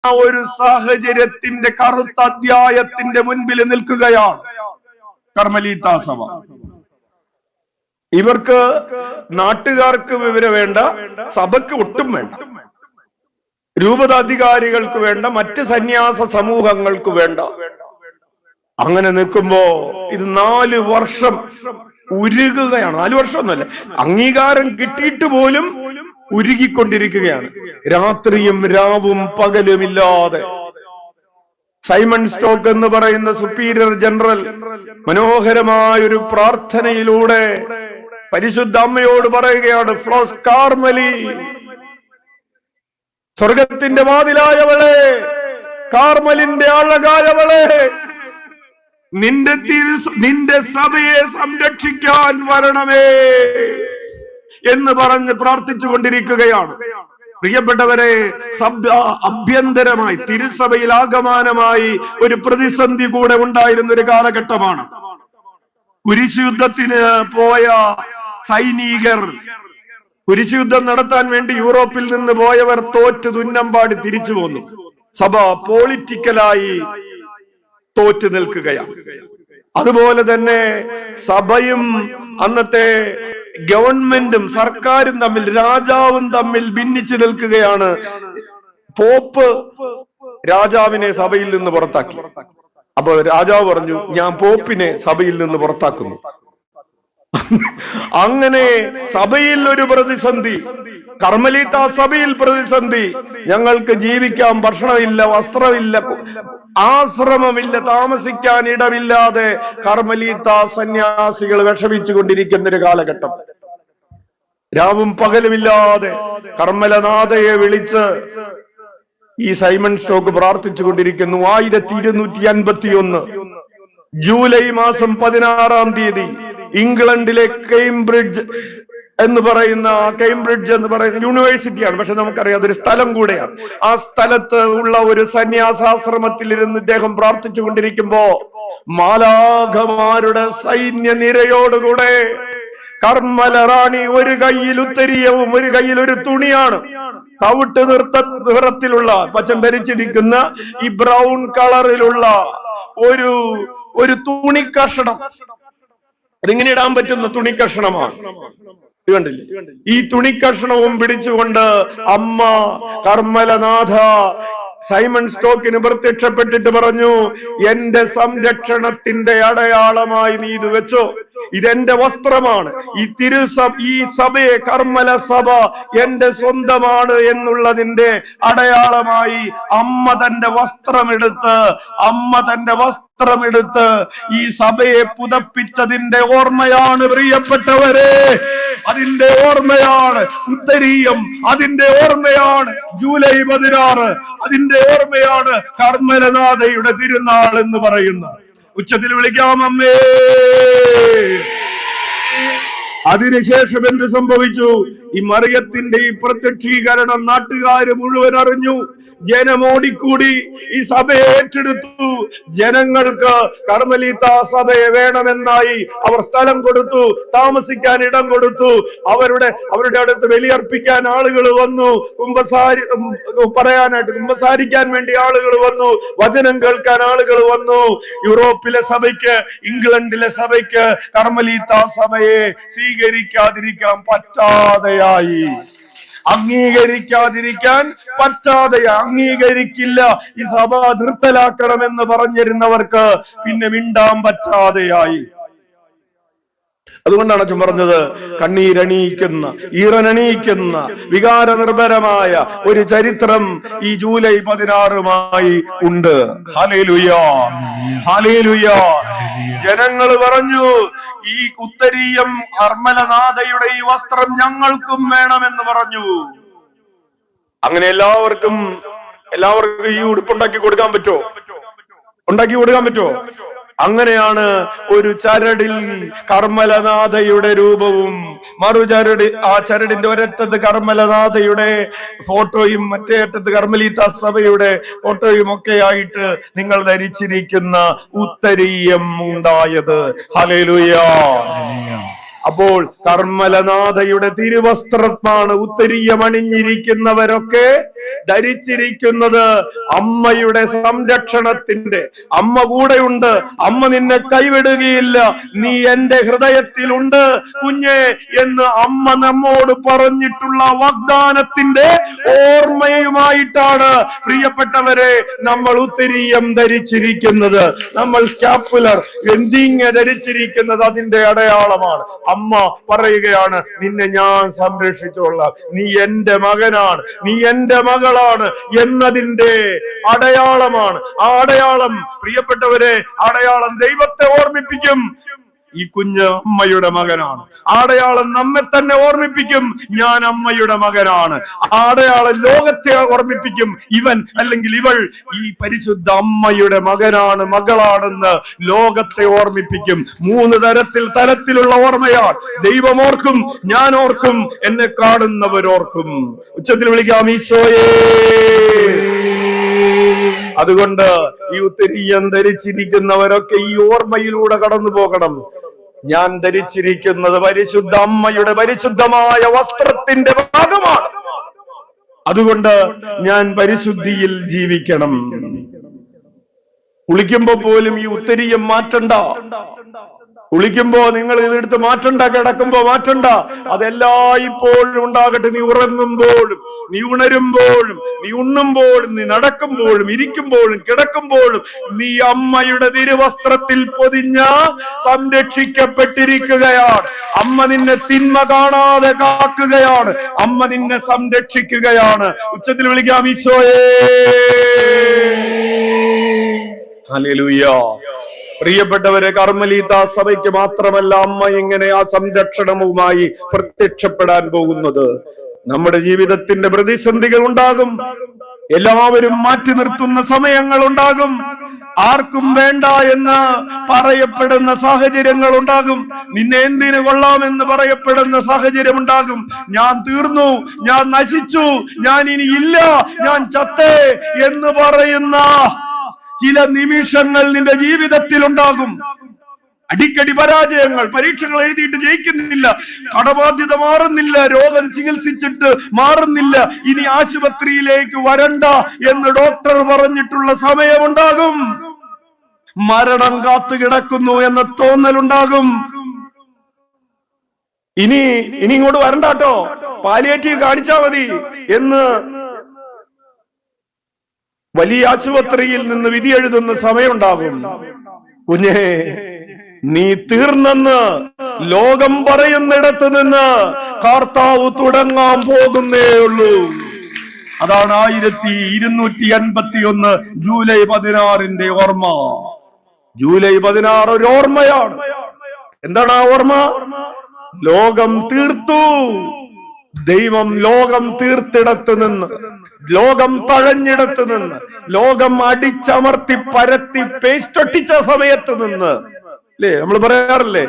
ഒരു സാഹചര്യത്തിന്റെ കറുത്ത അധ്യായത്തിന്റെ മുൻപിൽ നിൽക്കുകയാണ് കർമ്മലീത്ത സഭ. ഇവർക്ക് നാട്ടുകാർക്ക് വിവരം വേണ്ട, സഭയ്ക്ക് ഒട്ടും വേണ്ട, രൂപതാധികാരികൾക്ക് വേണ്ട, മറ്റ് സന്യാസ സമൂഹങ്ങൾക്ക് വേണ്ട. അങ്ങനെ നിൽക്കുമ്പോ ഇത് 4 വർഷം ഉരുകുകയാണ്. 4 വർഷമൊന്നുമല്ല, അംഗീകാരം കിട്ടിയിട്ട് പോലും ഉരുകിക്കൊണ്ടിരിക്കുകയാണ്. രാത്രിയും രാവും പകലുമില്ലാതെ സൈമൺ സ്റ്റോക്ക് എന്ന് പറയുന്ന സുപ്പീരിയർ ജനറൽ മനോഹരമായ ഒരു പ്രാർത്ഥനയിലൂടെ പരിശുദ്ധ അമ്മയോട് പറയുകയാണ്, ഫ്ലോസ് കാർമലി, സ്വർഗത്തിന്റെ വാതിലായവളെ, കാർമലിന്റെ അഴകായവളെ, നിന്റെ സഭയെ സംരക്ഷിക്കാൻ വരണമേ എന്ന് പറഞ്ഞ് പ്രാർത്ഥിച്ചു കൊണ്ടിരിക്കുകയാണ്. പ്രിയപ്പെട്ടവരെ, ആഭ്യന്തരമായി തിരുസഭയിൽ ആഗമനമായി ഒരു പ്രതിസന്ധി കൂടെ ഉണ്ടായിരുന്ന ഒരു കാലഘട്ടമാണ്. കുരിശുയുദ്ധത്തിന് പോയ സൈനികർ, കുരിശുയുദ്ധം നടത്താൻ വേണ്ടി യൂറോപ്പിൽ നിന്ന് പോയവർ തോറ്റ് തുന്നമ്പാടി തിരിച്ചു പോന്നു. സഭ പൊളിറ്റിക്കലായി തോറ്റു നിൽക്കുകയാണ്. അതുപോലെ തന്നെ സഭയും അന്നത്തെ ഗവൺമെന്റും സർക്കാരും തമ്മിൽ, രാജാവും തമ്മിൽ ഭിന്നിച്ചു നിൽക്കുകയാണ്. പോപ്പ് രാജാവിനെ സഭയിൽ നിന്ന് പുറത്താക്കി. അപ്പൊ രാജാവ് പറഞ്ഞു, ഞാൻ പോപ്പിനെ സഭയിൽ നിന്ന് പുറത്താക്കുന്നു. അങ്ങനെ സഭയിൽ ഒരു പ്രതിസന്ധി, കർമ്മലീത്ത സഭയിൽ പ്രതിസന്ധി. ഞങ്ങൾക്ക് ജീവിക്കാൻ ഭക്ഷണമില്ല, വസ്ത്രമില്ല, ആശ്രമമില്ല, താമസിക്കാൻ ഇടമില്ലാതെ കർമ്മലീത്ത സന്യാസികൾ വിഷമിച്ചു കൊണ്ടിരിക്കുന്ന ഒരു കാലഘട്ടം. രാവും പകലുമില്ലാതെ കർമ്മലനാഥയെ വിളിച്ച് ഈ സൈമൺ സ്റ്റോക്ക് പ്രാർത്ഥിച്ചു കൊണ്ടിരിക്കുന്നു. 1251 ജൂലൈ മാസം 16-ാം തീയതി ഇംഗ്ലണ്ടിലെ കേംബ്രിഡ്ജ് എന്ന് പറയുന്ന യൂണിവേഴ്സിറ്റിയാണ്, പക്ഷെ നമുക്കറിയാം അതൊരു സ്ഥലം കൂടെയാണ്. ആ സ്ഥലത്ത് ഉള്ള ഒരു സന്യാസാശ്രമത്തിലിരുന്ന് ഇദ്ദേഹം പ്രാർത്ഥിച്ചു കൊണ്ടിരിക്കുമ്പോ മാലാഖമാരുടെ സൈന്യനിരയോടുകൂടെ കർമ്മല റാണി ഒരു കയ്യിൽ ഉത്തരീയവും ഒരു കയ്യിൽ ഒരു തുണിയാണ്, തവിട്ട് നിറത്തിലുള്ള, പച്ചൻ ധരിച്ചിരിക്കുന്ന ഈ ബ്രൗൺ കളറിലുള്ള ഒരു തുണിക്കഷണം, അതിങ്ങനെ ഇടാൻ പറ്റുന്ന തുണിക്കഷണമാണ്. കണ്ടില്ലേ? ഈ തുണിക്കഷണവും പിടിച്ചുകൊണ്ട് അമ്മ കർമ്മലനാഥ സൈമൺ സ്റ്റോക്കിന് പ്രത്യക്ഷപ്പെട്ടിട്ട് പറഞ്ഞു, എന്റെ സംരക്ഷണത്തിന്റെ അടയാളമായി നീ ഇത് വെച്ചോ, ഇതെന്റെ വസ്ത്രമാണ്, ഈ സഭയെ, കർമ്മല സഭ എന്റെ സ്വന്തമാണ് എന്നുള്ളതിന്റെ അടയാളമായി അമ്മ തന്റെ വസ്ത്രമെടുത്ത് ഈ സഭയെ പുതപ്പിച്ചതിന്റെ ഓർമ്മയാണ് പ്രിയപ്പെട്ടവരെ, അതിന്റെ ഓർമ്മയാണ് ഉത്തരീയം, അതിന്റെ ഓർമ്മയാണ് ജൂലൈ 16, അതിന്റെ ഓർമ്മയാണ് കർമ്മലനാഥയുടെ തിരുനാൾ എന്ന് പറയുന്നത്. ഉച്ചത്തിൽ വിളിക്കാം അമ്മേ. അതിനുശേഷം എന്ത് സംഭവിച്ചു? ഈ മറിയത്തിന്റെ ഈ പ്രത്യക്ഷീകരണം നാട്ടുകാര് മുഴുവൻ അറിഞ്ഞു. ജനമോടിക്കൂടി ഈ സഭയെ ഏറ്റെടുത്തു. ജനങ്ങൾക്ക് കർമ്മലീത്ത സഭയെ വേണമെന്നായി. അവർ സ്ഥലം കൊടുത്തു, താമസിക്കാൻ ഇടം കൊടുത്തു, അവരുടെ അടുത്ത് ബലിയർപ്പിക്കാൻ ആളുകൾ വന്നു, കുമ്പസാരിക്കാൻ വേണ്ടി ആളുകൾ വന്നു, വചനം കേൾക്കാൻ ആളുകൾ വന്നു. യൂറോപ്പിലെ സഭയ്ക്ക്, ഇംഗ്ലണ്ടിലെ സഭയ്ക്ക് കർമ്മലീത്ത സഭയെ സ്വീകരിക്കാതിരിക്കാൻ പറ്റാതെയായി. അംഗീകരിക്കാതിരിക്കാൻ പറ്റാതെ, അംഗീകരിക്കില്ല, ഈ സഭ നിർത്തലാക്കണമെന്ന് പറഞ്ഞിരുന്നവർക്ക് പിന്നെ മിണ്ടാൻ പറ്റാതെയായി. അതുകൊണ്ടാണ് അച്ഛൻ പറഞ്ഞത്, കണ്ണീരണിയിക്കുന്ന, ഈറനണിയിക്കുന്ന, വികാരനിർഭരമായ ഒരു ചരിത്രം ഈ ജൂലൈ 16 ഉണ്ട്. Hallelujah, hallelujah. ജനങ്ങൾ പറഞ്ഞു, ഈ ഉത്തരീയം കർമ്മലനാഥയുടെ ഈ വസ്ത്രം ഞങ്ങൾക്കും വേണമെന്ന് പറഞ്ഞു. അങ്ങനെ എല്ലാവർക്കും ഈ ഉടുപ്പുണ്ടാക്കി കൊടുക്കാൻ പറ്റുമോ? ഉണ്ടാക്കി കൊടുക്കാൻ പറ്റുമോ? അങ്ങനെയാണ് ഒരു ചരടിൽ കർമ്മലനാഥയുടെ രൂപവും, ആ ചരടിന്റെ ഒരറ്റത്ത് കർമ്മലനാഥയുടെ ഫോട്ടോയും മറ്റേ അറ്റത്ത് കർമ്മലീത്ത സഭയുടെ ഫോട്ടോയും ഒക്കെ ആയിട്ട് നിങ്ങൾ ധരിച്ചിരിക്കുന്ന ഉത്തരീയം ഉണ്ടായത്. ഹല്ലേലൂയ. അപ്പോൾ കർമ്മലനാഥയുടെ തിരുവസ്ത്രമാണ് ഉത്തരീയമണിഞ്ഞിരിക്കുന്നവരൊക്കെ ധരിച്ചിരിക്കുന്നത്. അമ്മയുടെ സംരക്ഷണത്തിന്റെ, അമ്മ കൂടെയുണ്ട്, അമ്മ നിന്നെ കൈവിടുകയില്ല, നീ എന്റെ ഹൃദയത്തിലുണ്ട് കുഞ്ഞെ എന്ന് അമ്മ നമ്മോട് പറഞ്ഞിട്ടുള്ള വാഗ്ദാനത്തിന്റെ ഓർമ്മയുമായിട്ടാണ് പ്രിയപ്പെട്ടവരെ നമ്മൾ ഉത്തരീയം ധരിച്ചിരിക്കുന്നത്. നമ്മൾ സ്കാപ്പുലർ എന്തിങ്ങ ധരിച്ചിരിക്കുന്നത് അതിന്റെ അടയാളമാണ്. അമ്മ പറയുകയാണ്, നിന്നെ ഞാൻ സംരക്ഷിച്ചോളാം, നീ എന്റെ മകനാണ്, നീ എന്റെ മകളാണ് എന്നതിന്റെ അടയാളമാണ്. ആ അടയാളം പ്രിയപ്പെട്ടവരെ, അടയാളം ദൈവത്തെ ഓർമ്മിപ്പിക്കും. ഈ കുഞ്ഞ് അമ്മയുടെ മകനാണ്. അടയാളം നമ്മെ തന്നെ ഓർമ്മിപ്പിക്കും, ഞാൻ അമ്മയുടെ മകനാണ്. അടയാളം ലോകത്തെ ഓർമ്മിപ്പിക്കും, ഇവൻ അല്ലെങ്കിൽ ഇവൾ ഈ പരിശുദ്ധ അമ്മയുടെ മകനാണ്, മകളാണെന്ന് ലോകത്തെ ഓർമ്മിപ്പിക്കും. 3 തരത്തിലുള്ള ഓർമ്മയാണ്. ദൈവം ഓർക്കും, ഞാൻ ഓർക്കും, എന്നെ കാണുന്നവരോർക്കും. ഉച്ചത്തിൽ വിളിക്കാം ഈശോയേ. അതുകൊണ്ട് ഈ ഉത്തരീയം ധരിച്ചിരിക്കുന്നവരൊക്കെ ഈ ഓർമ്മയിലൂടെ കടന്നു പോകണം. ഞാൻ ധരിച്ചിരിക്കുന്നത് പരിശുദ്ധ അമ്മയുടെ പരിശുദ്ധമായ വസ്ത്രത്തിന്റെ ഭാഗമാണ്. അതുകൊണ്ട് ഞാൻ പരിശുദ്ധിയിൽ ജീവിക്കണം. കുളിക്കുമ്പോ പോലും ഈ ഉത്തരീയം മാറ്റണ്ട. കുളിക്കുമ്പോ നിങ്ങൾ ഇതെടുത്ത് മാറ്റണ്ട, കിടക്കുമ്പോ മാറ്റണ്ട. അതെല്ലായ്പ്പോഴും ഉണ്ടാകട്ടെ. നീ ഉറങ്ങുമ്പോഴും, നീ ഉണരുമ്പോഴും, നീ ഉണ്ണുമ്പോഴും, നീ നടക്കുമ്പോഴും, ഇരിക്കുമ്പോഴും, കിടക്കുമ്പോഴും നീ അമ്മയുടെ തിരുവസ്ത്രത്തിൽ പൊതിഞ്ഞ സംരക്ഷിക്കപ്പെട്ടിരിക്കുകയാണ്. അമ്മ നിന്നെ തിന്മ കാണാതെ കാക്കുകയാണ്. അമ്മ നിന്നെ സംരക്ഷിക്കുകയാണ്. ഉച്ചത്തിൽ വിളിക്കാം ഈശോയേ. ഹല്ലേലൂയ. പ്രിയപ്പെട്ടവരെ, കർമ്മലീത്ത സഭയ്ക്ക് മാത്രമല്ല അമ്മ ഇങ്ങനെ ആ സംരക്ഷണവുമായി പ്രത്യക്ഷപ്പെടാൻ പോകുന്നത്. നമ്മുടെ ജീവിതത്തിന്റെ പ്രതിസന്ധികൾ ഉണ്ടാകും, എല്ലാവരും മാറ്റി നിർത്തുന്ന സമയങ്ങൾ ഉണ്ടാകും, ആർക്കും വേണ്ട എന്ന് പറയപ്പെടുന്ന സാഹചര്യങ്ങൾ ഉണ്ടാകും, നിന്നെ എന്തിനു കൊള്ളാമെന്ന് പറയപ്പെടുന്ന സാഹചര്യം ഉണ്ടാകും. ഞാൻ തീർന്നു, ഞാൻ നശിച്ചു, ഞാൻ ഇനി ഇല്ല, ഞാൻ ചത്തേ എന്ന് പറയുന്ന ചില നിമിഷങ്ങൾ നിന്റെ ജീവിതത്തിൽ ഉണ്ടാകും. അടിക്കടി പരാജയങ്ങൾ, പരീക്ഷകൾ എഴുതിയിട്ട് ജയിക്കുന്നില്ല, കടബാധ്യത മാറുന്നില്ല, രോഗം ചികിത്സിച്ചിട്ട് മാറുന്നില്ല, ഇനി ആശുപത്രിയിലേക്ക് വരണ്ട എന്ന് ഡോക്ടർ പറഞ്ഞിട്ടുള്ള സമയമുണ്ടാകും. മരണം കാത്തു കിടക്കുന്നു എന്ന തോന്നലുണ്ടാകും. ഇനി ഇങ്ങോട്ട് വരണ്ടാട്ടോ, പാലിയേറ്റീവ് കാണിച്ചാ മതി എന്ന് വലിയ ആശുപത്രിയിൽ നിന്ന് വിധി എഴുതുന്ന സമയമുണ്ടാകും. കുഞ്ഞേ, നീ തീർന്നെന്ന് ലോകം പറയുന്നിടത്ത് നിന്ന് കർത്താവ് തുടങ്ങാൻ പോകുന്നേ ഉള്ളൂ. അതാണ് 1251 ജൂലൈ 16 ഓർമ്മ. ജൂലൈ 16 ഒരു ഓർമ്മയാണ്. എന്താണ് ആ ഓർമ്മ? ലോകം തീർത്തു. ദൈവം ലോകം തീർത്തിടത്ത് നിന്ന്, ലോകം തഴഞ്ഞിടത്ത് നിന്ന്, ലോകം അടിച്ചമർത്തി പരത്തി പേസ്റ്റൊട്ടിച്ച സമയത്ത് നിന്ന്, അല്ലേ നമ്മൾ പറയാറില്ലേ,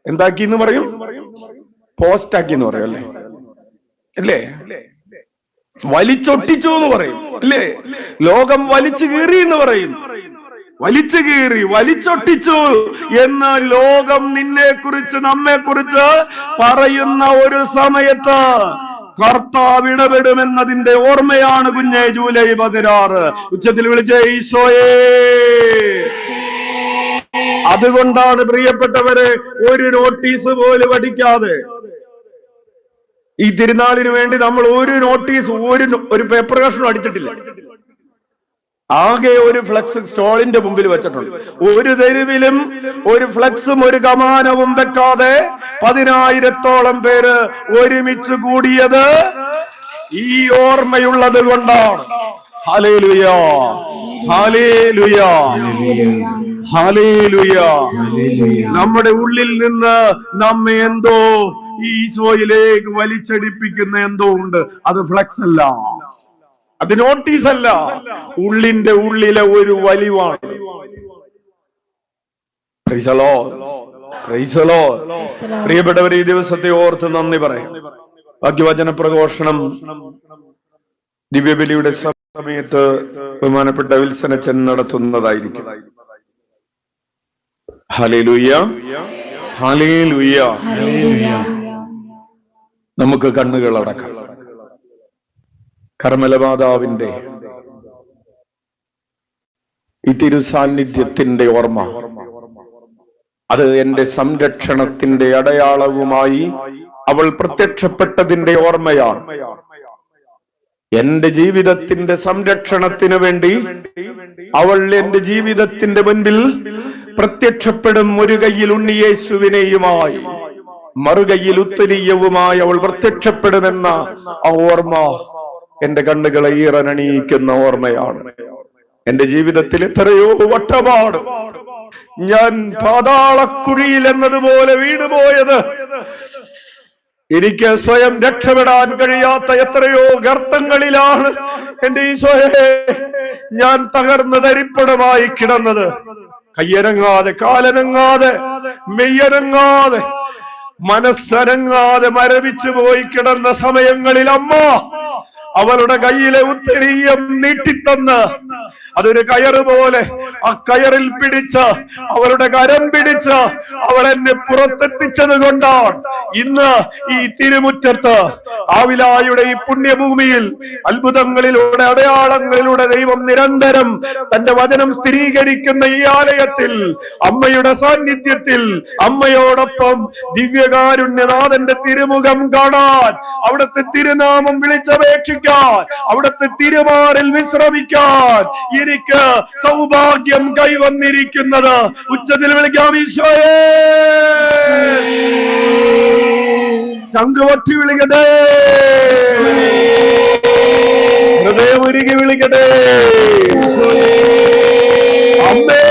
എന്താക്കി എന്ന് പറയും, പോസ്റ്റാക്കി എന്ന് പറയും, അല്ലേ അല്ലേ, വലിച്ചൊട്ടിച്ചു എന്ന് പറയും, അല്ലേ, ലോകം വലിച്ചു കീറി എന്ന് പറയും. വലിച്ചു കീറി, വലിച്ചൊട്ടിച്ചു എന്ന് ലോകം നിന്നെ കുറിച്ച്, നമ്മെ കുറിച്ച് പറയുന്ന ഒരു സമയത്ത് കർത്താവ് ഇടപെടുമെന്നതിന്റെ ഓർമ്മയാണ് കുഞ്ഞെ ജൂലൈ 16. ഉച്ചത്തിൽ വിളിച്ച ഈശോയേ. അതുകൊണ്ടാണ് പ്രിയപ്പെട്ടവരെ ഒരു നോട്ടീസ് പോലും അടിക്കാതെ ഈ തിരുനാളിന് വേണ്ടി നമ്മൾ ഒരു നോട്ടീസ്, ഒരു പേപ്പർ കഷ്ണം അടിച്ചിട്ടില്ല. ആകെ ഒരു ഫ്ലക്സ് സ്റ്റോളിന്റെ മുമ്പിൽ വെച്ചിട്ടുണ്ട്. ഒരു തെരുവിലും ഒരു ഫ്ലക്സും ഒരു കമാനവും വെക്കാതെ 10,000-ഓളം പേര് ഒരുമിച്ച് കൂടിയത് ഈ ഓർമ്മയുള്ളത് കൊണ്ടാണ്. Hallelujah, hallelujah, hallelujah. നമ്മുടെ ഉള്ളിൽ നിന്ന് നമ്മെ എന്തോ ഈശോയിലേക്ക് വലിച്ചടിപ്പിക്കുന്ന എന്തോ ഉണ്ട്. അത് ഫ്ലക്സ് അല്ല, അത് നോട്ടീസ് അല്ല, ഉള്ളിന്റെ ഉള്ളിലെ ഒരു വലിവാണ്. പ്രിയപ്പെട്ടവർ, ഈ ദിവസത്തെ ഓർത്ത് നന്ദി പറയാം. വാക്യവചന പ്രഘോഷണം ദിവ്യബലിയുടെ സമയത്ത് ബഹുമാനപ്പെട്ട വിൽസനച്ചൻ നടത്തുന്നതായിരിക്കും. Hallelujah, hallelujah. നമുക്ക് കണ്ണുകളടക്കാം. കർമ്മലമാതാവിന്റെ ഈ തിരുസാന്നിധ്യത്തിന്റെ ഓർമ്മ, അത് എന്റെ സംരക്ഷണത്തിന്റെ അടയാളവുമായി അവൾ പ്രത്യക്ഷപ്പെട്ടതിന്റെ ഓർമ്മയാണ്. എന്റെ ജീവിതത്തിന്റെ സംരക്ഷണത്തിന് വേണ്ടി അവൾ എന്റെ ജീവിതത്തിന്റെ മുൻപിൽ പ്രത്യക്ഷപ്പെടും. ഒരു കയ്യിൽ ഉണ്ണിയേശുവിനെയുമായി മറുകയ്യിൽ ഉത്തരീയവുമായി അവൾ പ്രത്യക്ഷപ്പെടുമെന്ന ആ ഓർമ്മ എന്റെ കണ്ണുകളെ ഈറനണിയിക്കുന്ന ഓർമ്മയാണ്. എന്റെ ജീവിതത്തിൽ എത്രയോ വട്ടമാണ് ഞാൻ പാതാളക്കുഴിയിൽ എന്നതുപോലെ വീണുപോയത്. എനിക്ക് സ്വയം രക്ഷപ്പെടാൻ കഴിയാത്ത എത്രയോ ഗർത്തങ്ങളിലാണ് എന്റെ ഈശോയെ ഞാൻ തകർന്ന് തരിപ്പണമായി കിടന്നത്. കയ്യനങ്ങാതെ, കാലനങ്ങാതെ, മെയ്യനങ്ങാതെ, മനസ്സനങ്ങാതെ മരവിച്ചു പോയി കിടന്ന സമയങ്ങളിൽ അമ്മ അവളുടെ കയ്യിലെ ഉത്തരീയം നീട്ടിത്തന്ന് അതൊരു കയറ് പോലെ ആ കയറിൽ പിടിച്ച് അവളുടെ കരം പിടിച്ച് അവൾ എന്നെ പുറത്തെത്തിച്ചത് കൊണ്ടാണ് ഇന്ന് ഈ തിരുമുറ്റത്ത് ആവിലായുടെ ഈ പുണ്യഭൂമിയിൽ അത്ഭുതങ്ങളിലൂടെ അടയാളങ്ങളിലൂടെ ദൈവം നിരന്തരം തന്റെ വചനം സ്ഥിരീകരിക്കുന്ന ഈ ആലയത്തിൽ അമ്മയുടെ സാന്നിധ്യത്തിൽ അമ്മയോടൊപ്പം ദിവ്യകാരുണ്യനാഥന്റെ തിരുമുഖം കാണാൻ, അവിടുത്തെ തിരുനാമം വിളിച്ചപേക്ഷിക്കാൻ, അവിടുത്തെ തിരുമാറിൽ വിശ്രമിക്കാൻ എനിക്ക് സൗഭാഗ്യം കൈവന്നിരിക്കുന്നത്. ഉച്ചത്തിൽ വിളിക്കാം ഈശോയേ. ചങ്കുവട്ടി വിളിക്കട്ടെ, ഹൃദയമൊരുക്കി വിളിക്കട്ടെ. അമ്മേ,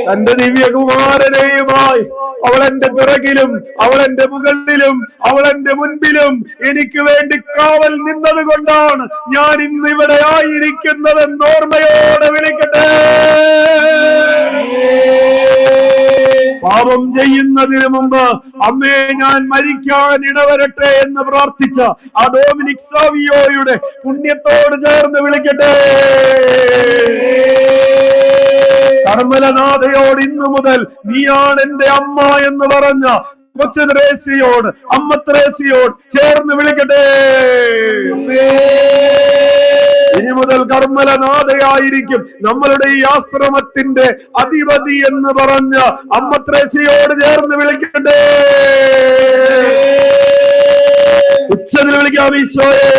തന്റെ ദിവ്യകുമാരനെയുമായി അവൾ എന്റെ പിറകിലും അവൾ എന്റെ മുകളിലും അവൾ എന്റെ മുൻപിലും എനിക്ക് വേണ്ടി കാവൽ നിന്നത് കൊണ്ടാണ് ഞാൻ ഇന്ന് ഇവിടെ ആയിരിക്കുന്നതെന്ന് ഓർമ്മയോടെ വിളിക്കട്ടെ. പാപം ചെയ്യുന്നതിന് മുമ്പ് അമ്മേ ഞാൻ മരിക്കാൻ ഇടവരട്ടെ എന്ന് പ്രാർത്ഥിച്ച ആ ഡൊമിനിക് സാവിയോയുടെ പുണ്യത്തോട് ചേർന്ന് വിളിക്കട്ടെ. കർമ്മലനാഥയോട് ഇന്നു മുതൽ നീയാണ് എന്റെ അമ്മ എന്ന് പറഞ്ഞ കൊച്ചു ത്രേസ്യയോട്, അമ്മ ത്രേസ്യയോട് ചേർന്ന് വിളിക്കട്ടെ. ഇനി മുതൽ കർമ്മലനാഥയായിരിക്കും നമ്മളുടെ ഈ ആശ്രമത്തിന്റെ അധിപതി എന്ന് പറഞ്ഞ അമ്മ ത്രേസ്യയോട് ചേർന്ന് വിളിക്കട്ടെ. ഉച്ചത്തിൽ വിളിക്കാം ഈശോയേ.